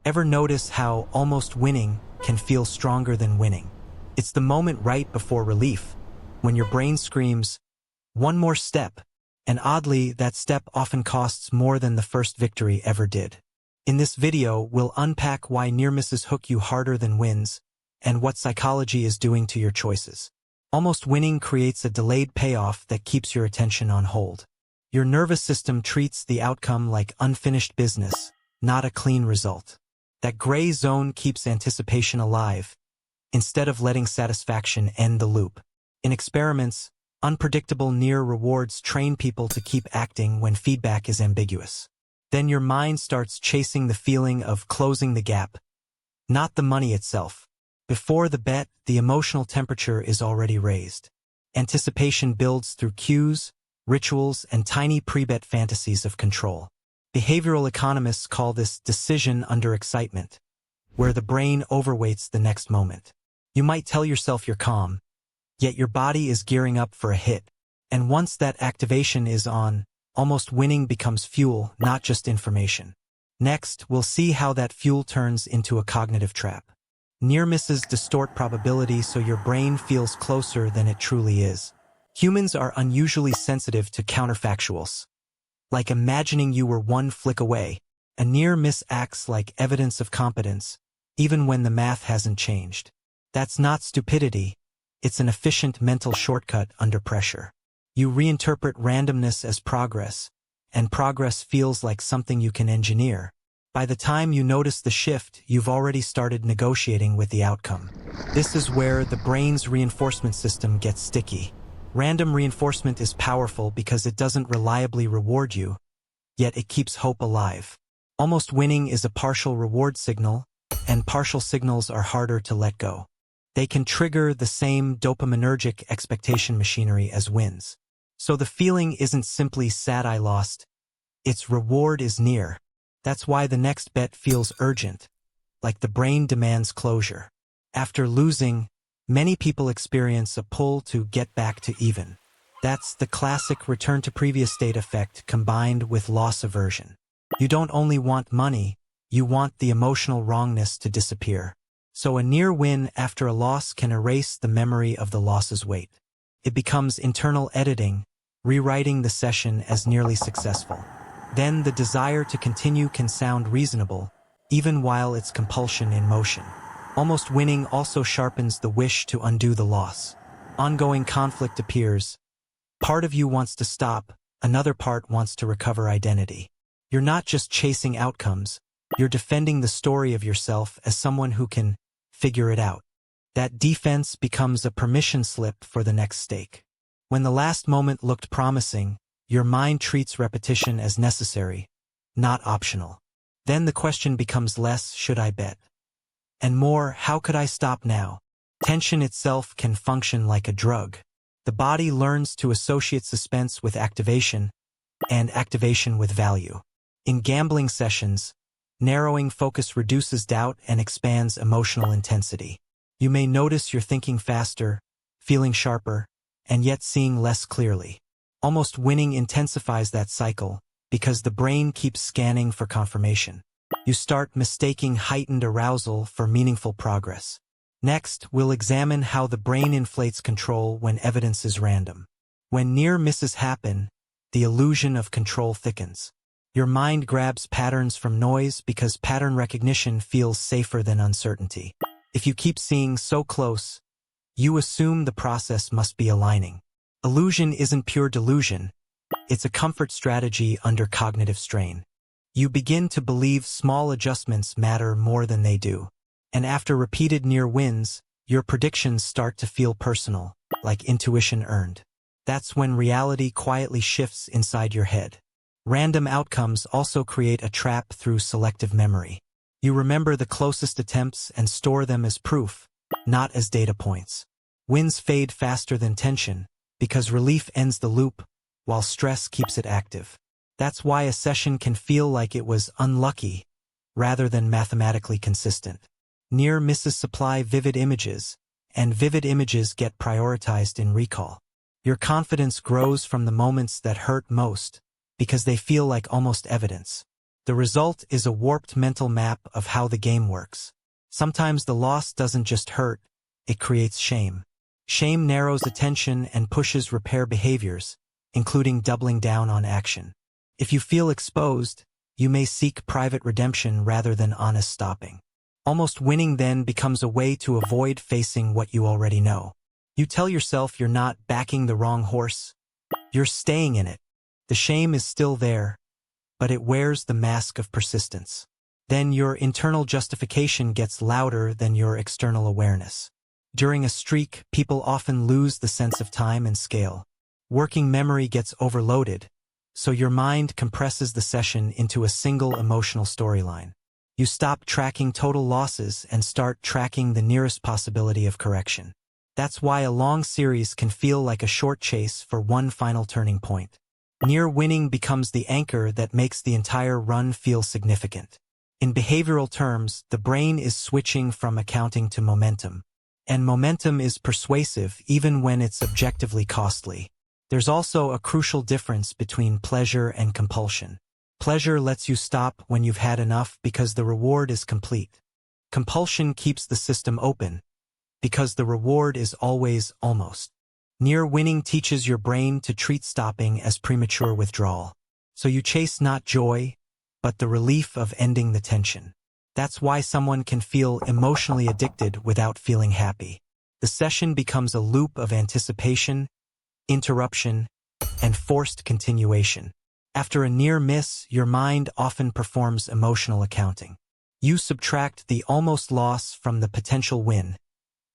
Ever notice how almost winning can feel stronger than winning? It's the moment right before relief, when your brain screams, one more step, and oddly, that step often costs more than the first victory ever did. In this video, we'll unpack why near misses hook you harder than wins, and what psychology is doing to your choices. Almost winning creates a delayed payoff that keeps your attention on hold. Your nervous system treats the outcome like unfinished business, not a clean result. That gray zone keeps anticipation alive, instead of letting satisfaction end the loop. In experiments, unpredictable near rewards train people to keep acting when feedback is ambiguous. Then your mind starts chasing the feeling of closing the gap, not the money itself. Before the bet, the emotional temperature is already raised. Anticipation builds through cues, rituals, and tiny pre-bet fantasies of control. Behavioral economists call this decision under excitement, where the brain overweights the next moment. You might tell yourself you're calm, yet your body is gearing up for a hit. And once that activation is on, almost winning becomes fuel, not just information. Next, we'll see how that fuel turns into a cognitive trap. Near misses distort probability so your brain feels closer than it truly is. Humans are unusually sensitive to counterfactuals. Like imagining you were one flick away, a near miss acts like evidence of competence, even when the math hasn't changed. That's not stupidity, it's an efficient mental shortcut under pressure. You reinterpret randomness as progress, and progress feels like something you can engineer. By the time you notice the shift, you've already started negotiating with the outcome. This is where the brain's reinforcement system gets sticky. Random reinforcement is powerful because it doesn't reliably reward you, yet it keeps hope alive. Almost winning is a partial reward signal, and partial signals are harder to let go. They can trigger the same dopaminergic expectation machinery as wins. So the feeling isn't simply sad I lost, its reward is near. That's why the next bet feels urgent, like the brain demands closure. After losing, many people experience a pull to get back to even. That's the classic return to previous state effect combined with loss aversion. You don't only want money, you want the emotional wrongness to disappear. So a near win after a loss can erase the memory of the loss's weight. It becomes internal editing, rewriting the session as nearly successful. Then the desire to continue can sound reasonable, even while it's compulsion in motion. Almost winning also sharpens the wish to undo the loss. Ongoing conflict appears. Part of you wants to stop, another part wants to recover identity. You're not just chasing outcomes, you're defending the story of yourself as someone who can figure it out. That defense becomes a permission slip for the next stake. When the last moment looked promising, your mind treats repetition as necessary, not optional. Then the question becomes less, should I bet? And more, how could I stop now? Tension itself can function like a drug. The body learns to associate suspense with activation, and activation with value. In gambling sessions, narrowing focus reduces doubt and expands emotional intensity. You may notice you're thinking faster, feeling sharper, and yet seeing less clearly. Almost winning intensifies that cycle, because the brain keeps scanning for confirmation. You start mistaking heightened arousal for meaningful progress. Next, we'll examine how the brain inflates control when evidence is random. When near misses happen, the illusion of control thickens. Your mind grabs patterns from noise because pattern recognition feels safer than uncertainty. If you keep seeing so close, you assume the process must be aligning. Illusion isn't pure delusion, it's a comfort strategy under cognitive strain. You begin to believe small adjustments matter more than they do. And after repeated near wins, your predictions start to feel personal, like intuition earned. That's when reality quietly shifts inside your head. Random outcomes also create a trap through selective memory. You remember the closest attempts and store them as proof, not as data points. Wins fade faster than tension, because relief ends the loop, while stress keeps it active. That's why a session can feel like it was unlucky, rather than mathematically consistent. Near misses supply vivid images, and vivid images get prioritized in recall. Your confidence grows from the moments that hurt most, because they feel like almost evidence. The result is a warped mental map of how the game works. Sometimes the loss doesn't just hurt, it creates shame. Shame narrows attention and pushes repair behaviors, including doubling down on action. If you feel exposed, you may seek private redemption rather than honest stopping. Almost winning then becomes a way to avoid facing what you already know. You tell yourself you're not backing the wrong horse. You're staying in it. The shame is still there, but it wears the mask of persistence. Then your internal justification gets louder than your external awareness. During a streak, people often lose the sense of time and scale. Working memory gets overloaded, so your mind compresses the session into a single emotional storyline. You stop tracking total losses and start tracking the nearest possibility of correction. That's why a long series can feel like a short chase for one final turning point. Near winning becomes the anchor that makes the entire run feel significant. In behavioral terms, the brain is switching from accounting to momentum. And momentum is persuasive even when it's objectively costly. There's also a crucial difference between pleasure and compulsion. Pleasure lets you stop when you've had enough because the reward is complete. Compulsion keeps the system open because the reward is always almost. Near winning teaches your brain to treat stopping as premature withdrawal. So you chase not joy, but the relief of ending the tension. That's why someone can feel emotionally addicted without feeling happy. The session becomes a loop of anticipation, interruption, and forced continuation. After a near miss, your mind often performs emotional accounting. You subtract the almost loss from the potential win,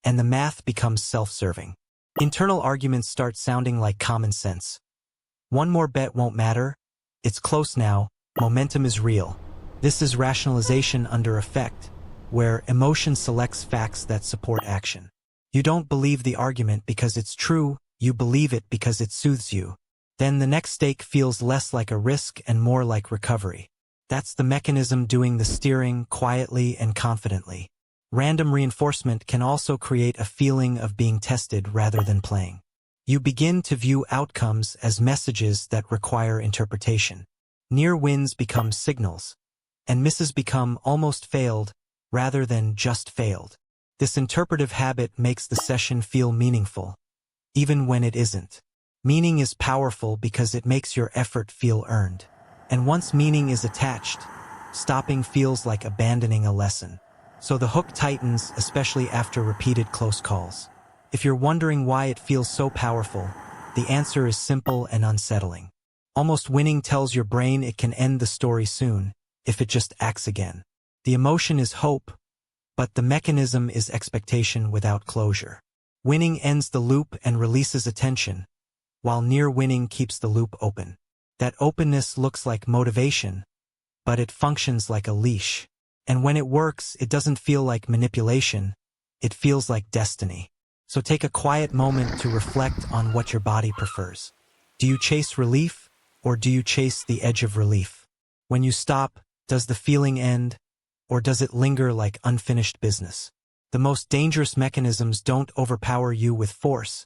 and the math becomes self-serving. Internal arguments start sounding like common sense. One more bet won't matter. It's close now. Momentum is real. This is rationalization under effect, where emotion selects facts that support action. You don't believe the argument because it's true, you believe it because it soothes you. Then the next stake feels less like a risk and more like recovery. That's the mechanism doing the steering quietly and confidently. Random reinforcement can also create a feeling of being tested rather than playing. You begin to view outcomes as messages that require interpretation. Near wins become signals, and misses become almost failed rather than just failed. This interpretive habit makes the session feel meaningful, even when it isn't. Meaning is powerful because it makes your effort feel earned. And once meaning is attached, stopping feels like abandoning a lesson. So the hook tightens, especially after repeated close calls. If you're wondering why it feels so powerful, the answer is simple and unsettling. Almost winning tells your brain it can end the story soon, if it just acts again. The emotion is hope, but the mechanism is expectation without closure. Winning ends the loop and releases attention, while near winning keeps the loop open. That openness looks like motivation, but it functions like a leash. And when it works, it doesn't feel like manipulation, it feels like destiny. So take a quiet moment to reflect on what your body prefers. Do you chase relief, or do you chase the edge of relief? When you stop, does the feeling end, or does it linger like unfinished business? The most dangerous mechanisms don't overpower you with force,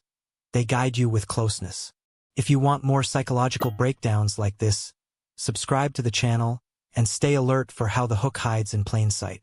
they guide you with closeness. If you want more psychological breakdowns like this, subscribe to the channel and stay alert for how the hook hides in plain sight.